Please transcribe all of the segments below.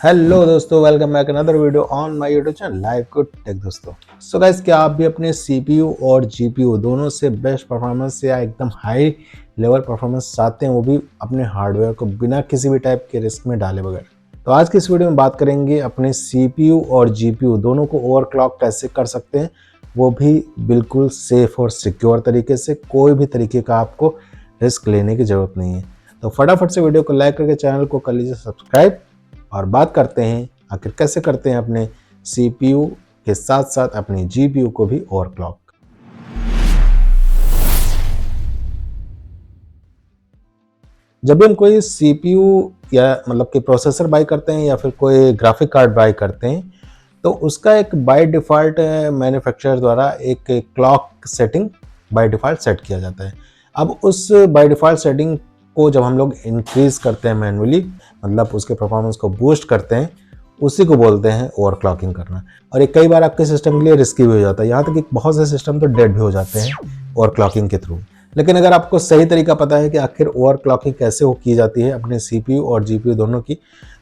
Hello दोस्तों, welcome back another video on my YouTube channel live good tech. दोस्तों so guys, क्या आप भी अपने सीपीयू और जीपीयू दोनों से बेस्ट परफॉर्मेंस या एकदम हाई लेवल परफॉर्मेंस चाहते हैं, वो भी अपने हार्डवेयर को बिना किसी भी टाइप के रिस्क में डाले बगैर? तो आज की इस वीडियो में बात करेंगे अपने सीपीयू और जीपीयू दोनों को ओवरक्लॉक कैसे कर सकते हैं, वो भी बिल्कुल सेफ और सिक्योर तरीके से। कोई भी तरीके का आपको रिस्क लेने की जरूरत नहीं है। तो फटाफट से वीडियो को लाइक करके चैनल को कर लीजिए सब्सक्राइब और बात करते हैं आखिर कैसे करते हैं अपने सीपीयू के साथ साथ अपने जीपीयू को भी ओवरक्लॉक। जब भी हम कोई सीपीयू या मतलब कि प्रोसेसर बाय करते हैं या फिर कोई ग्राफिक कार्ड बाय करते हैं, तो उसका एक बाय डिफ़ॉल्ट मैन्युफैक्चरर द्वारा एक clock setting by default set किया जाता है। अब उस बाय डिफ़ॉल्ट सेटिंग को जब हम लोग इंक्रीज़ करते हैं मैन्युअली, मतलब उसके परफॉर्मेंस को बूस्ट करते हैं, उसी को बोलते हैं ओवरक्लॉकिंग करना। और ये कई बार आपके सिस्टम के लिए रिस्की भी हो जाता है, यहाँ तक कि बहुत से सिस्टम तो डेड भी हो जाते हैं ओवरक्लॉकिंग के थ्रू। लेकिन अगर आपको सही तरीका पता है कि आखिर ओवरक्लॉकिंग कैसे हो की जाती है अपने सीपीयू और जीपीयू दोनों की,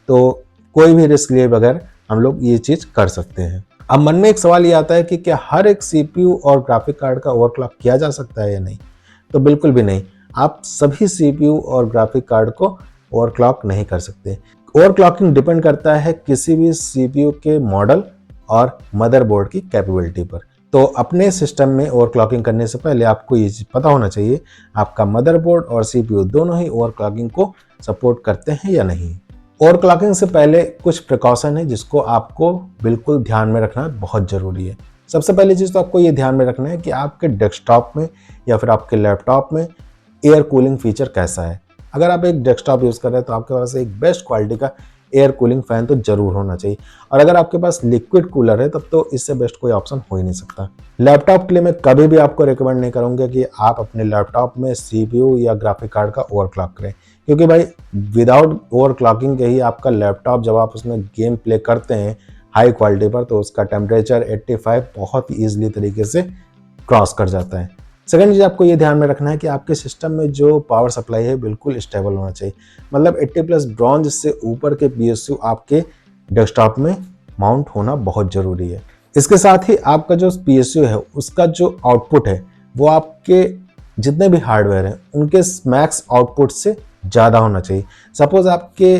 तो कोई भी रिस्क लिए बगैर हम लोग ये चीज़ कर सकते हैं। अब मन में एक सवाल ये आता है कि क्या हर एक सीपीयू और ग्राफिक कार्ड का ओवरक्लॉक किया जा सकता है या नहीं? तो बिल्कुल भी नहीं। आप सभी सीपीयू और ग्राफिक कार्ड को ओवरक्लॉक नहीं कर सकते। ओवरक्लॉकिंग डिपेंड करता है किसी भी सीपीयू के मॉडल और मदरबोर्ड की कैपेबिलिटी पर। तो अपने सिस्टम में ओवरक्लॉकिंग करने से पहले आपको ये चीज़ पता होना चाहिए आपका मदरबोर्ड और सीपीयू दोनों ही ओवरक्लॉकिंग को सपोर्ट करते हैं या नहीं। ओवरक्लॉकिंग से पहले कुछ प्रिकॉशन है जिसको आपको बिल्कुल ध्यान में रखना बहुत ज़रूरी है। सबसे पहली चीज़ तो आपको ये ध्यान में रखना है कि आपके डेस्कटॉप में या फिर आपके लैपटॉप में एयर कूलिंग फीचर कैसा है। अगर आप एक डेस्कटॉप यूज़ कर रहे हैं तो आपके पास एक बेस्ट क्वालिटी का एयर कूलिंग फ़ैन तो ज़रूर होना चाहिए, और अगर आपके पास लिक्विड कूलर है तब तो इससे बेस्ट कोई ऑप्शन हो ही नहीं सकता। लैपटॉप के लिए मैं कभी भी आपको रिकमेंड नहीं करूँगा कि आप अपने लैपटॉप में सीपीयू या ग्राफिक कार्ड का ओवरक्लॉक करें, क्योंकि भाई विदाउट ओवरक्लॉकिंग के ही आपका लैपटॉप जब आप उसमें गेम प्ले करते हैं हाई क्वालिटी पर, तो उसका टेम्परेचर 85 बहुत ईजिली तरीके से क्रॉस कर जाता है। सेकंड चीज़ आपको ये ध्यान में रखना है कि आपके सिस्टम में जो पावर सप्लाई है बिल्कुल स्टेबल होना चाहिए, मतलब 80+ ब्रॉन्ज से ऊपर के पीएसयू आपके डेस्कटॉप में माउंट होना बहुत ज़रूरी है। इसके साथ ही आपका जो पीएसयू है उसका जो आउटपुट है वो आपके जितने भी हार्डवेयर हैं उनके मैक्स आउटपुट से ज़्यादा होना चाहिए। सपोज़ आपके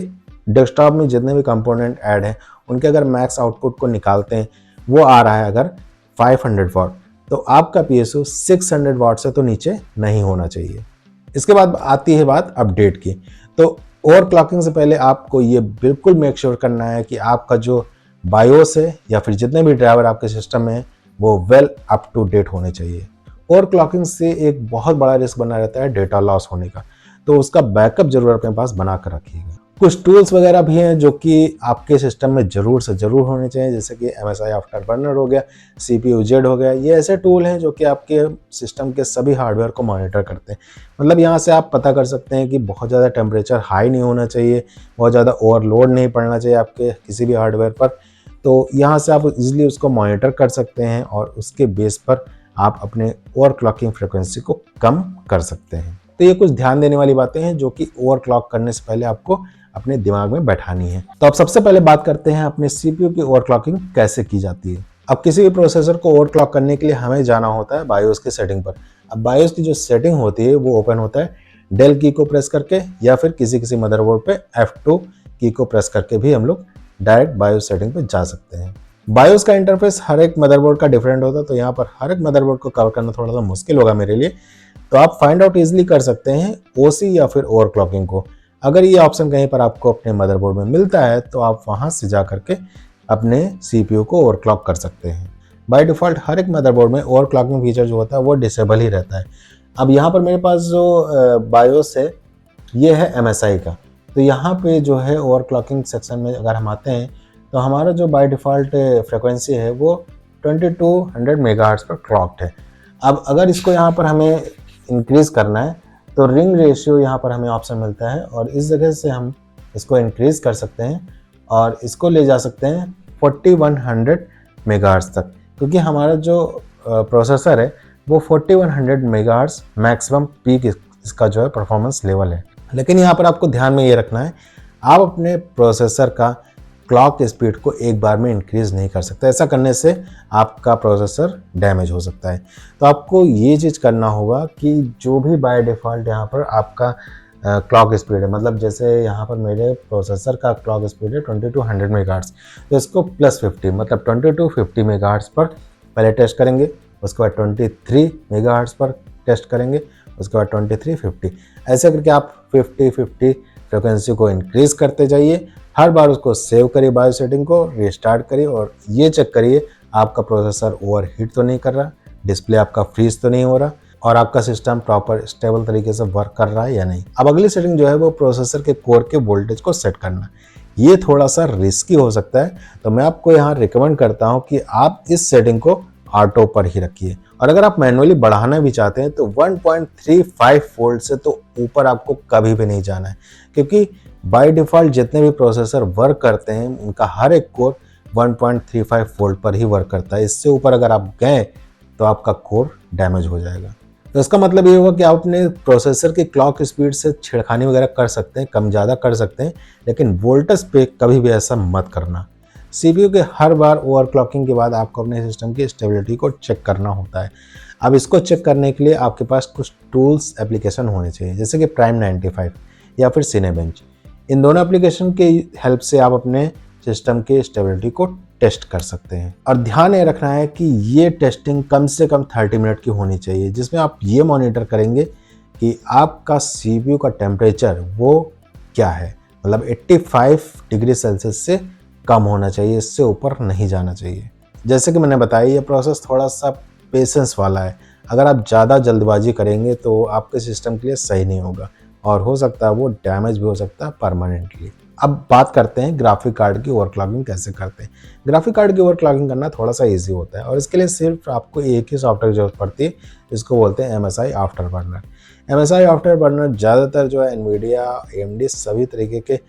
डेस्कटॉप में जितने भी कंपोनेंट ऐड हैं उनके अगर मैक्स आउटपुट को निकालते हैं, वो आ रहा है अगर 500 वाट, तो आपका पीएसयू 600 वाट से तो नीचे नहीं होना चाहिए। इसके बाद आती है बात अपडेट की। तो ओवरक्लॉकिंग से पहले आपको ये बिल्कुल मेक श्योर करना है कि आपका जो बायोस है या फिर जितने भी ड्राइवर आपके सिस्टम में है वो वेल अप टू डेट होने चाहिए। ओवरक्लॉकिंग से एक बहुत बड़ा रिस्क बना रहता है डेटा लॉस होने का, तो उसका बैकअप जरूर अपने पास बना कर रखिएगा। कुछ टूल्स वगैरह भी हैं जो कि आपके सिस्टम में ज़रूर से ज़रूर होने चाहिए, जैसे कि MSI आफ्टरबर्नर हो गया, CPU Z हो गया। ये ऐसे टूल हैं जो कि आपके सिस्टम के सभी हार्डवेयर को मॉनिटर करते हैं। मतलब यहाँ से आप पता कर सकते हैं कि बहुत ज़्यादा टेम्परेचर हाई नहीं होना चाहिए, बहुत ज़्यादा ओवरलोड नहीं पड़ना चाहिए आपके किसी भी हार्डवेयर पर। तो यहाँ से आप इजीली उसको मॉनिटर कर सकते हैं और उसके बेस पर आप अपने ओवरक्लॉकिंग फ्रिक्वेंसी को कम कर सकते हैं। तो ये कुछ ध्यान देने वाली बातें हैं जो कि ओवरक्लॉक करने से पहले आपको अपने दिमाग में बैठानी है। तो अब सबसे पहले बात करते हैं अपने सीपीयू की ओवरक्लॉकिंग कैसे की जाती है। अब किसी भी प्रोसेसर को ओवरक्लॉक करने के लिए हमें जाना होता है बायोस के सेटिंग पर। अब बायोस की जो सेटिंग होती है वो ओपन होता है डेल की को प्रेस करके, या फिर किसी मदरबोर्ड पे F2 की को प्रेस करके भी हम लोग डायरेक्ट बायोस सेटिंग पे जा सकते हैं। बायोस का इंटरफेस हर एक मदरबोर्ड का डिफरेंट होता है, तो यहाँ पर हर एक मदरबोर्ड को कवर करना थोड़ा सा मुश्किल होगा मेरे लिए। तो आप फाइंड आउट इजिली कर सकते हैं ओसी या फिर ओवरक्लॉकिंग को। अगर ये ऑप्शन कहीं पर आपको अपने मदरबोर्ड में मिलता है तो आप वहां से जा करके अपने सीपीयू को ओवरक्लॉक कर सकते हैं। बाय डिफ़ॉल्ट हर एक मदरबोर्ड में ओवरक्लॉकिंग फीचर जो होता है वो डिसेबल ही रहता है। अब यहाँ पर मेरे पास जो बायोस है ये है MSI का, तो यहाँ पे जो है ओवरक्लॉकिंग सेक्शन में अगर हम आते हैं तो हमारा जो बाय डिफ़ॉल्ट फ्रिक्वेंसी है वो 2200 मेगाहर्ट्ज़ पर क्लॉक्ड है। अब अगर इसको यहाँ पर हमें इंक्रीज़ करना है तो रिंग रेशियो यहाँ पर हमें ऑप्शन मिलता है, और इस जगह से हम इसको इंक्रीज़ कर सकते हैं और इसको ले जा सकते हैं 4100 मेगाहर्ट्ज़ तक, क्योंकि हमारा जो प्रोसेसर है वो 4100 मेगाहर्ट्ज़ मैक्सिमम पीक इसका जो है परफॉर्मेंस लेवल है। लेकिन यहाँ पर आपको ध्यान में ये रखना है, आप अपने प्रोसेसर का क्लॉक स्पीड को एक बार में इंक्रीज नहीं कर सकता। ऐसा करने से आपका प्रोसेसर डैमेज हो सकता है। तो आपको ये चीज़ करना होगा कि जो भी बाय डिफ़ॉल्ट यहाँ पर आपका क्लॉक स्पीड है, मतलब जैसे यहाँ पर मेरे प्रोसेसर का क्लॉक स्पीड है 2200 मेगाहर्ट्ज़, तो इसको +50 मतलब 2250 मेगाहर्ट्ज़ पर पहले टेस्ट करेंगे, उसके बाद 23 मेगाहर्ट्ज़ पर टेस्ट करेंगे, उसके बाद 2350, ऐसे करके आप 50-50 फ्रिक्वेंसी को इंक्रीज़ करते जाइए। हर बार उसको सेव करिए, बायो सेटिंग को रिस्टार्ट करिए और ये चेक करिए आपका प्रोसेसर ओवरहीट तो नहीं कर रहा, डिस्प्ले आपका फ्रीज तो नहीं हो रहा और आपका सिस्टम प्रॉपर स्टेबल तरीके से वर्क कर रहा है या नहीं। अब अगली सेटिंग जो है वो प्रोसेसर के कोर के वोल्टेज को सेट करना। ये थोड़ा सा रिस्की हो सकता है, तो मैं आपको यहाँ रिकमेंड करता हूँ कि आप इस सेटिंग को ऑटो पर ही रखिए और अगर आप मैनुअली बढ़ाना भी चाहते हैं तो 1.35 वोल्ट से तो ऊपर आपको कभी भी नहीं जाना है, क्योंकि बाय डिफ़ॉल्ट जितने भी प्रोसेसर वर्क करते हैं उनका हर एक कोर 1.35 वोल्ट पर ही वर्क करता है। इससे ऊपर अगर आप गए तो आपका कोर डैमेज हो जाएगा। तो इसका मतलब ये होगा कि आप अपने प्रोसेसर की क्लॉक स्पीड से छेड़खानी वगैरह कर सकते हैं, कम ज़्यादा कर सकते हैं, लेकिन वोल्टेज पे कभी भी ऐसा मत करना। सीपीयू के हर बार ओवरक्लॉकिंग के बाद आपको अपने सिस्टम की स्टेबिलिटी को चेक करना होता है। अब इसको चेक करने के लिए आपके पास कुछ टूल्स एप्लीकेशन होने चाहिए, जैसे कि प्राइम 95 या फिर सिनेबेंच। इन दोनों एप्लीकेशन की हेल्प से आप अपने सिस्टम की स्टेबिलिटी को टेस्ट कर सकते हैं और ध्यान ये रखना है कि ये टेस्टिंग कम से कम 30 मिनट की होनी चाहिए, जिसमें आप ये मॉनिटर करेंगे कि आपका सीपीयू का टेम्परेचर वो क्या है, मतलब 85 डिग्री सेल्सियस से कम होना चाहिए, इससे ऊपर नहीं जाना चाहिए। जैसे कि मैंने बताया ये प्रोसेस थोड़ा सा पेशेंस वाला है, अगर आप ज़्यादा जल्दबाजी करेंगे तो आपके सिस्टम के लिए सही नहीं होगा और हो सकता है वो डैमेज भी हो सकता है परमानेंटली। अब बात करते हैं ग्राफिक कार्ड की ओवरक्लॉकिंग कैसे करते हैं। ग्राफिक कार्ड की ओवरक्लॉकिंग करना थोड़ा सा ईजी होता है और इसके लिए सिर्फ आपको एक ही सॉफ्टवेयर की जरूरत पड़ती है, जिसको बोलते हैं MSI after burner. MSI after burner ज़्यादातर जो है एनवीडिया, AMD सभी तरीके के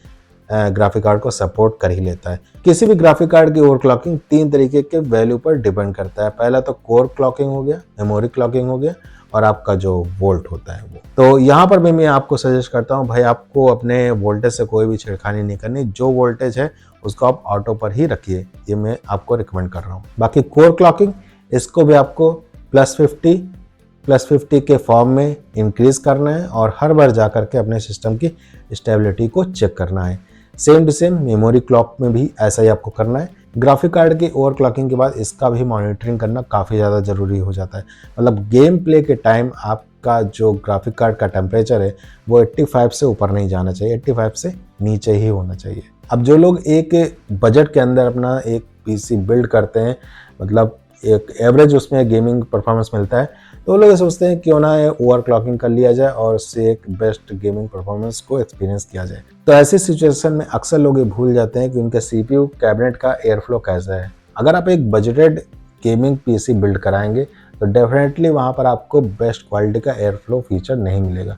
ग्राफिक कार्ड को सपोर्ट कर ही लेता है। किसी भी ग्राफिक कार्ड की ओवरक्लॉकिंग 3 तरीके के वैल्यू पर डिपेंड करता है। पहला तो कोर क्लॉकिंग हो गया, मेमोरी क्लॉकिंग हो गया और आपका जो वोल्ट होता है वो। तो यहाँ पर भी मैं आपको सजेस्ट करता हूँ भाई, आपको अपने वोल्टेज से कोई भी छेड़खानी नहीं करनी, जो वोल्टेज है उसको आप ऑटो पर ही रखिए, ये मैं आपको रिकमेंड कर रहा हूँ। बाकी कोर क्लॉकिंग, इसको भी आपको +50 के फॉर्म में इंक्रीज करना है और हर बार जा करके अपने सिस्टम की स्टेबिलिटी को चेक करना है। Same to same memory clock में भी ऐसा ही आपको करना है। ग्राफिक कार्ड की ओवरक्लॉकिंग के बाद इसका भी मॉनिटरिंग करना काफ़ी ज़्यादा ज़रूरी हो जाता है, मतलब गेम प्ले के टाइम आपका जो ग्राफिक कार्ड का टेम्परेचर है वो 85 से ऊपर नहीं जाना चाहिए, 85 से नीचे ही होना चाहिए। अब जो लोग एक बजट के अंदर अपना एक पीसी बिल्ड करते हैं, मतलब एक एवरेज उसमें गेमिंग परफॉर्मेंस मिलता है, तो लोग सोचते हैं क्यों ना ओवरक्लॉकिंग कर लिया जाए और उससे एक बेस्ट गेमिंग परफॉर्मेंस को एक्सपीरियंस किया जाए। तो ऐसी सिचुएशन में अक्सर लोग ये भूल जाते हैं कि उनके सीपीयू कैबिनेट का एयर फ्लो कैसा है। अगर आप एक बजटेड गेमिंग पीसी बिल्ड कराएंगे तो डेफिनेटली वहाँ पर आपको बेस्ट क्वालिटी का एयर फ्लो फीचर नहीं मिलेगा।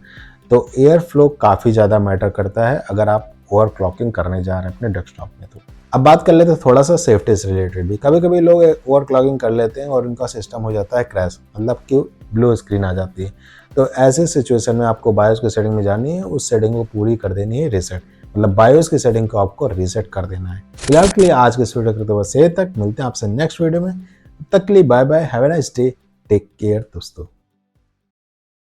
तो एयर फ्लो काफ़ी ज़्यादा मैटर करता है अगर आप ओवरक्लॉकिंग करने जा रहे हैं अपने डेस्कटॉप में। तो अब बात कर लेते हैं थोड़ा सा सेफ्टी से रिलेटेड भी। कभी कभी लोग ओवरक्लॉकिंग कर लेते हैं और उनका सिस्टम हो जाता है क्रैश, मतलब कि ब्लू स्क्रीन आ जाती है। तो ऐसे सिचुएशन में आपको बायोस की सेटिंग में जानी है, उस सेटिंग को पूरी कर देनी है रीसेट, मतलब बायोस की सेटिंग को आपको रीसेट कर देना है। फिलहाल के लिए आज के इस वीडियो करते बस यही तक, मिलते हैं आपसे नेक्स्ट वीडियो में। तब तक के लिए bye bye, have a nice day, take care दोस्तों।